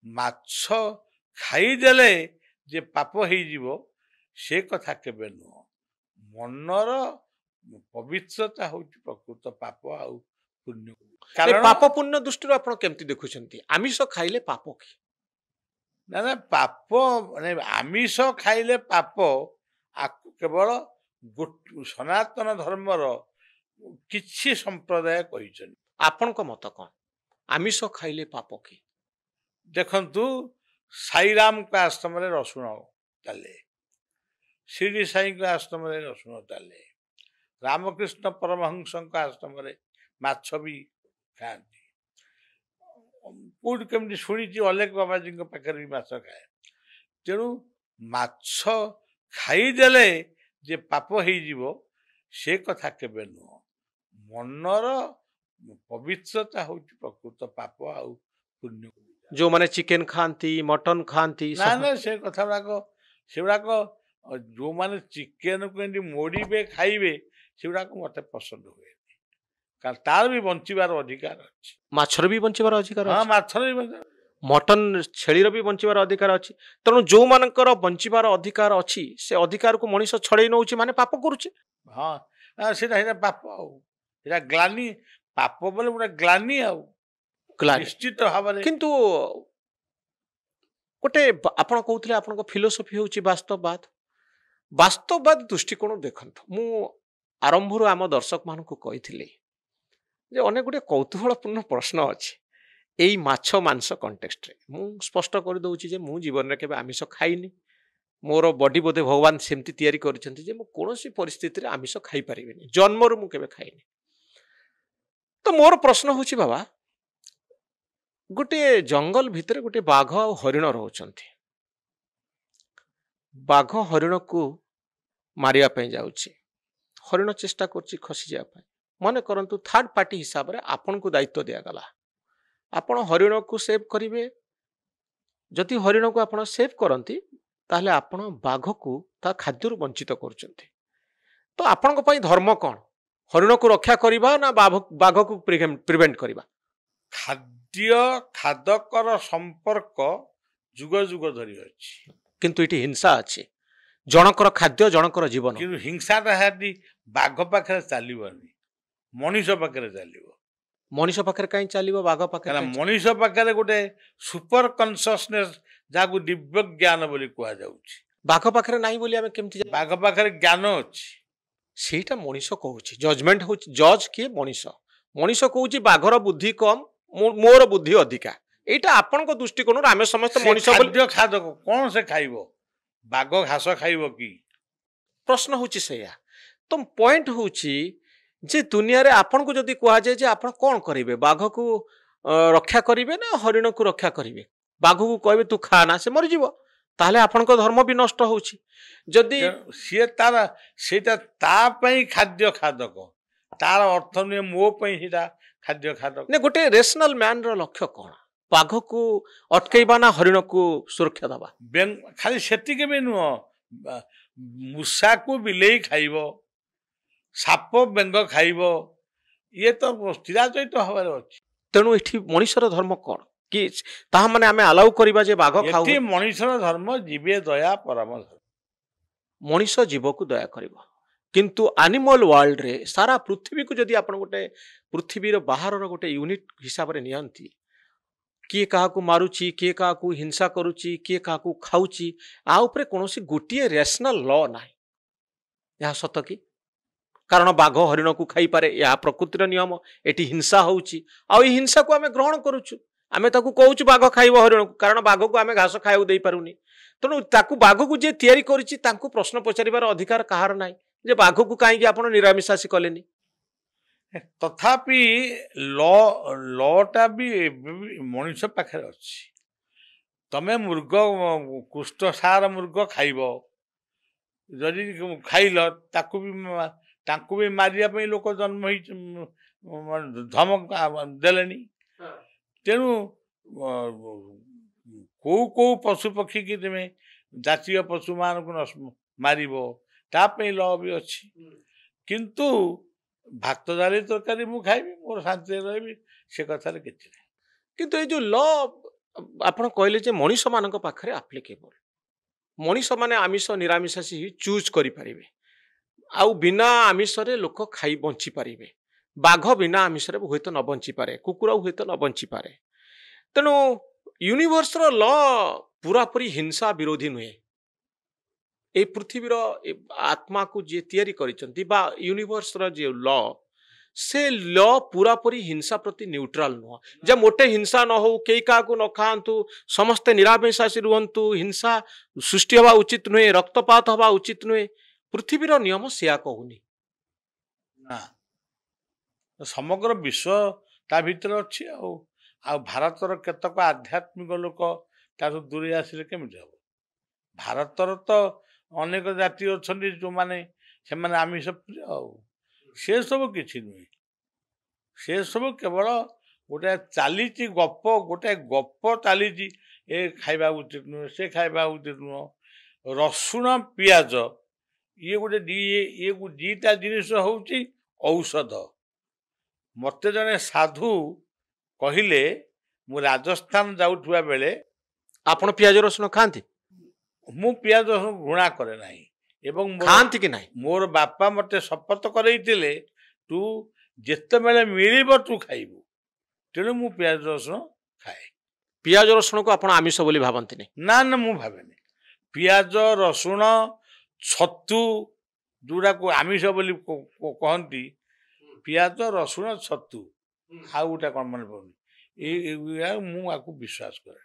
ମାଛ ଖାଇଦେଲେ ଯେ ପାପ ହେଇଯିବ ସେ କଥା କେବେ ନୁହଁ। ମନର ପବିତ୍ରତା ହଉଛି ପ୍ରକୃତ ପାପ ଆଉ ପୁଣ୍ୟ। କାରଣ ପାପ ପୁଣ୍ୟ ଦୃଷ୍ଟିରୁ ଆପଣ କେମିତି ଦେଖୁଛନ୍ତି ଆମିଷ ଖାଇଲେ ପାପ କି? ନା ନା ପାପ ମାନେ ଆମିଷ ଖାଇଲେ ପାପ ଆକୁ କେବଳ ସନାତନ ଧର୍ମର କିଛି ସମ୍ପ୍ରଦାୟ କହିଛନ୍ତି। ଆପଣଙ୍କ ମତ କ'ଣ? ଆମିଷ ଖାଇଲେ ପାପ କି? ଦେଖନ୍ତୁ ସାଇରାମଙ୍କ ଆଶ୍ରମରେ ରସୁଣ ଚାଲେ, ଶିରିଡି ସାଇଙ୍କ ଆଶ୍ରମରେ ରସୁଣ ଚାଲେ, ରାମକୃଷ୍ଣ ପରମହଂସଙ୍କ ଆଶ୍ରମରେ ମାଛ ବି ଖାଆନ୍ତି। କୋଉଠି କେମିତି ଶୁଣିଛି ଅଲେଖ ବାବାଜୀଙ୍କ ପାଖରେ ବି ମାଛ ଖାଏ। ତେଣୁ ମାଛ ଖାଇଦେଲେ ଯେ ପାପ ହେଇଯିବ ସେ କଥା କେବେ ନୁହଁ। ମନର ପବିତ୍ରତା ହଉଛି ପ୍ରକୃତ ପାପ ଆଉ ପୁଣ୍ୟ। ଯୋଉମାନେ ଚିକେନ ଖାଆନ୍ତି ମଟନ ଖାଆନ୍ତି ନା ନା ସେ କଥା ସେଗୁଡାକ ଯୋଉମାନେ ଚିକେନକୁ ଏମିତି ମୋଡ଼ିବେ ଖାଇବେ ସେଗୁଡାକ ମତେ ପସନ୍ଦ ହୁଏନି। କାରଣ ତାର ବି ବଞ୍ଚିବାର ଅଧିକାର ଅଛି। ମାଛର ବି ବଞ୍ଚିବାର ଅଧିକାର ହଁ ଅଛି, ମାଛର ବି ମଟନ ଛେଳିର ବି ବଞ୍ଚିବାର ଅଧିକାର ଅଛି। ତେଣୁ ଯୋଉମାନଙ୍କର ବଞ୍ଚିବାର ଅଧିକାର ଅଛି ସେ ଅଧିକାରକୁ ମଣିଷ ଛଡେଇ ନଉଛି ମାନେ ପାପ କରୁଛି। ହଁ ସେଇଟା ପାପ ଆଉ ସେଇଟା ଗ୍ଲାନି। ପାପ ବୋଲେ ଗୋଟେ ଗ୍ଲାନି ଆଉ ନିଶ୍ଚିତ ଭାବରେ। କିନ୍ତୁ ଗୋଟେ ଆପଣ କହୁଥିଲେ ଆପଣଙ୍କ ଫିଲୋସଫି ହେଉଛି ବାସ୍ତବବାଦ। ବାସ୍ତବବାଦ ଦୃଷ୍ଟିକୋଣ ଦେଖନ୍ତୁ, ମୁଁ ଆରମ୍ଭରୁ ଆମ ଦର୍ଶକ ମାନଙ୍କୁ କହିଥିଲି ଯେ ଅନେକ ଗୁଡ଼ିଏ କୌତୁହଳପୂର୍ଣ୍ଣ ପ୍ରଶ୍ନ ଅଛି ଏଇ ମାଛ ମାଂସ କଣ୍ଟେକ୍ସଟରେ। ମୁଁ ସ୍ପଷ୍ଟ କରିଦେଉଛି ଯେ ମୁଁ ଜୀବନରେ କେବେ ଆମିଷ ଖାଇନି। ମୋର ବଡି ବୋଧେ ଭଗବାନ ସେମିତି ତିଆରି କରିଛନ୍ତି ଯେ ମୁଁ କୌଣସି ପରିସ୍ଥିତିରେ ଆମିଷ ଖାଇପାରିବିନି। ଜନ୍ମରୁ ମୁଁ କେବେ ଖାଇନି। ତ ମୋର ପ୍ରଶ୍ନ ହେଉଛି ବାବା, ଗୋଟିଏ ଜଙ୍ଗଲ ଭିତରେ ଗୋଟିଏ ବାଘ ଆଉ ହରିଣ ରହୁଛନ୍ତି। ବାଘ ହରିଣକୁ ମାରିବା ପାଇଁ ଯାଉଛି, ହରିଣ ଚେଷ୍ଟା କରୁଛି ଖସିଯିବା ପାଇଁ। ମନେ କରନ୍ତୁ ଥାର୍ଡ ପାର୍ଟି ହିସାବରେ ଆପଣଙ୍କୁ ଦାୟିତ୍ୱ ଦିଆଗଲା, ଆପଣ ହରିଣକୁ ସେଭ୍ କରିବେ। ଯଦି ହରିଣକୁ ଆପଣ ସେଭ୍ କରନ୍ତି ତାହେଲେ ଆପଣ ବାଘକୁ ତା ଖାଦ୍ୟରୁ ବଞ୍ଚିତ କରୁଛନ୍ତି। ତ ଆପଣଙ୍କ ପାଇଁ ଧର୍ମ କ'ଣ? ହରିଣକୁ ରକ୍ଷା କରିବା ନା ବାଘକୁ ପ୍ରିଭେଣ୍ଟ କରିବା? ଖାଦ୍ୟ ଖାଦକର ସମ୍ପର୍କ ଯୁଗ ଯୁଗ ଧରି ଅଛି, କିନ୍ତୁ ଏଠି ହିଂସା ଅଛି। ଜଣକର ଖାଦ୍ୟ ଜଣକର ଜୀବନ। କିନ୍ତୁ ହିଂସାଟା ହେଠି ବାଘ ପାଖରେ ଚାଲିବନି, ମଣିଷ ପାଖରେ ଚାଲିବ। ମଣିଷ ପାଖରେ କାହିଁ ଚାଲିବ, ବାଘ ପାଖରେ? ମଣିଷ ପାଖରେ ଗୋଟେ ସୁପର କନସିୟସନେସ ଯାହାକୁ ଦିବ୍ୟ ଜ୍ଞାନ ବୋଲି କୁହାଯାଉଛି। ବାଘ ପାଖରେ ନାହିଁ ବୋଲି ଆମେ କେମିତି? ବାଘ ପାଖରେ ଜ୍ଞାନ ଅଛି, ସେଇଟା ମଣିଷ କହୁଛି। ଜଜମେଣ୍ଟ ହଉଛି, ଜଜ କିଏ? ମଣିଷ। ମଣିଷ କହୁଛି ବାଘର ବୁଦ୍ଧି କମ, ମୋର ବୁଦ୍ଧି ଅଧିକା। ଏଇଟା ଆପଣଙ୍କ ଦୃଷ୍ଟିକୋଣରୁ ଆମେ ସମସ୍ତେ ମଣିଷ। ଖାଦ୍ୟ ଖାଦକ କ'ଣ ସେ ଖାଇବ? ବାଘ ଘାସ ଖାଇବ କି? ପ୍ରଶ୍ନ ହଉଛି ସେଇଆ। ତ ପଏଣ୍ଟ ହଉଛି ଯେ ଦୁନିଆରେ ଆପଣଙ୍କୁ ଯଦି କୁହାଯାଏ ଯେ ଆପଣ କ'ଣ କରିବେ, ବାଘକୁ ରକ୍ଷା କରିବେ ନା ହରିଣକୁ ରକ୍ଷା କରିବେ? ବାଘକୁ କହିବେ ତୁ ଖା ନା, ସେ ମରିଯିବ। ତାହେଲେ ଆପଣଙ୍କ ଧର୍ମ ବି ନଷ୍ଟ ହଉଛି। ଯଦି ସିଏ ସେଇଟା ତା ପାଇଁ ଖାଦ୍ୟ ଖାଦକ, ତାର ଅର୍ଥ ନୁହେଁ ମୋ ପାଇଁ ସେଇଟା ଖାଦ୍ୟ ଖାଦକ। ଗୋଟେ ରେସନାଲ ମ୍ୟାନର ଲକ୍ଷ୍ୟ କ'ଣ? ବାଘକୁ ଅଟକେଇବା ନା ହରିଣକୁ ସୁରକ୍ଷା ଦେବା? ଖାଲି ସେତିକି ବି ନୁହଁ, ମୂଷାକୁ ବିଲେଇ ଖାଇବ, ସାପ ବେଙ୍ଗ ଖାଇବ, ଇଏ ତ ଚିରାଚରିତ ଭାବରେ ଅଛି। ତେଣୁ ଏଠି ମଣିଷର ଧର୍ମ କ'ଣ କି? ତାହା ମାନେ ଆମେ ଆଲାଉ କରିବା ଯେ ବାଘ ଖାଉ? ଏଠି ମଣିଷର ଧର୍ମ ଜୀବେ ଦୟା ପରମ ଧର୍ମ। ମଣିଷ ଜୀବକୁ ଦୟା କରିବ। କିନ୍ତୁ ଆନିମଲ ୱାର୍ଲଡରେ ସାରା ପୃଥିବୀକୁ ଯଦି ଆପଣ ଗୋଟେ ପୃଥିବୀର ବାହାରର ଗୋଟେ ୟୁନିଟ୍ ହିସାବରେ ନିଅନ୍ତି, କିଏ କାହାକୁ ମାରୁଛି, କିଏ କାହାକୁ ହିଂସା କରୁଛି, କିଏ କାହାକୁ ଖାଉଛି, ଆ ଉପରେ କୌଣସି ଗୋଟିଏ ରେସନାଲ ଲ ନାହିଁ। ଏହା ସତ କି? କାରଣ ବାଘ ହରିଣକୁ ଖାଇପାରେ, ଏହା ପ୍ରକୃତିର ନିୟମ। ଏଠି ହିଂସା ହେଉଛି, ଆଉ ଏହି ହିଂସାକୁ ଆମେ ଗ୍ରହଣ କରୁଛୁ। ଆମେ ତାକୁ କହୁଛୁ ବାଘ ଖାଇବ ହରିଣକୁ, କାରଣ ବାଘକୁ ଆମେ ଘାସ ଖାଇବାକୁ ଦେଇପାରୁନି। ତେଣୁ ତାକୁ ବାଘକୁ ଯିଏ ତିଆରି କରିଛି ତାଙ୍କୁ ପ୍ରଶ୍ନ ପଚାରିବାର ଅଧିକାର କାହାର ନାହିଁ ଯେ ବାଘକୁ କାହିଁକି ଆପଣ ନିରାମିଷାଶୀ କଲେନି? ତଥାପି ଲଟା ବି ମଣିଷ ପାଖରେ ଅଛି। ତମେ ମୃଗ କୃଷ୍ଣସାର ମୃଗ ଖାଇବ, ଯଦି ଖାଇଲ ତାଙ୍କୁ ବି ମାରିବା ପାଇଁ ଲୋକ ଜନ୍ମ ହେଇ ଧମକ ଦେଲେଣି। ତେଣୁ କୋଉ ପଶୁ ପକ୍ଷୀ କି ତୁମେ ଜାତୀୟ ପଶୁମାନଙ୍କୁ ମାରିବ ତା ପାଇଁ ଲ ବି ଅଛି। କିନ୍ତୁ ଭାତ ଡାଲି ତରକାରୀ ମୁଁ ଖାଇବି, ମୋର ଶାନ୍ତିରେ ରହିବି, ସେ କଥାରେ କିଛି ନାହିଁ। କିନ୍ତୁ ଏଇ ଯୋଉ ଲ ଆପଣ କହିଲେ ଯେ ମଣିଷ ମାନଙ୍କ ପାଖରେ ଆପ୍ଲିକେବଲ ମଣିଷ ମାନେ ଆମିଷ ନିରାମିଷାଶୀ ଚୁଜ୍ କରିପାରିବେ ଆଉ ବିନା ଆମିଷରେ ଲୋକ ଖାଇ ବଞ୍ଚିପାରିବେ ବାଘ ବିନା ଆମିଷରେ ହୁଏତ ନ ବଞ୍ଚିପାରେ କୁକୁର ହୁଏତ ନ ବଞ୍ଚିପାରେ ତେଣୁ ୟୁନିଭର୍ସର ଲ ପୁରାପୁରି ହିଂସା ବିରୋଧୀ ନୁହେଁ এই পৃথিবীর আত্মাকে যে তৈরি করেছেন বা यूनिवर्सर যে ল से ল पूरापूरी हिंसा प्रति न्यूट्राल नुह जे मोटे हिंसा न हो कई क्या न खातु समस्ते निरामिषासी रुहतु हिंसा सृष्टि हवा उचित नुहे रक्तपात हवा उचित नुहे पृथ्वीर नियम सेया कहूनी ନା ସମଗ୍ର ବିଶ୍ୱ ତା ଭିତରେ ଅଛି ଆଉ ଭାରତର କେତେକ ଆଧ୍ୟାତ୍ମିକ ଲୋକ ତାଠୁ ଦୂରେଇ ଆସିଲେ କେମିତି ହବ ଭାରତର ତ ଅନେକ ଜାତି ଅଛନ୍ତି ଯେଉଁମାନେ ସେମାନେ ଆମିଷ ପ୍ରିୟ ଆଉ ସେ ସବୁ କିଛି ନୁହେଁ ସେ ସବୁ କେବଳ ଗୋଟେ ଚାଲିଛି ଗପ ଗୋଟେ ଗପ ଚାଲିଛି ଏ ଖାଇବା ଉଚିତ ନୁହେଁ ସେ ଖାଇବା ଉଚିତ ନୁହଁ ରସୁଣ ପିଆଜ ଇଏ ଗୋଟେ ଦିଟା ଜିନିଷ ହେଉଛି ଔଷଧ ମୋତେ ଜଣେ ସାଧୁ କହିଲେ ମୁଁ ରାଜସ୍ଥାନ ଯାଉଥିବା ବେଳେ ଆପଣ ପିଆଜ ରସୁଣ ଖାଆନ୍ତି ମୁଁ ପିଆଜ ରସୁଣ ଘୃଣା କରେ ନାହିଁ ଏବଂ ଖାଆନ୍ତି କି ନାହିଁ ମୋର ବାପା ମୋତେ ଶପଥ କରେଇଥିଲେ ତୁ ଯେତେବେଳେ ମିଳିବ ତୁ ଖାଇବୁ ତେଣୁ ମୁଁ ପିଆଜ ରସୁଣ ଖାଏ ପିଆଜ ରସୁଣକୁ ଆପଣ ଆମିଷ ବୋଲି ଭାବନ୍ତିନି ନା ନା ମୁଁ ଭାବେନି ପିଆଜ ରସୁଣ ଛତୁ ଯୋଉଟାକୁ ଆମିଷ ବୋଲି କହନ୍ତି ପିଆଜ ରସୁଣ ଛତୁ ଆଉ ଗୋଟେ କ'ଣ ମନେ ପଡ଼ୁନି ମୁଁ ଆକୁ ବିଶ୍ୱାସ କରେ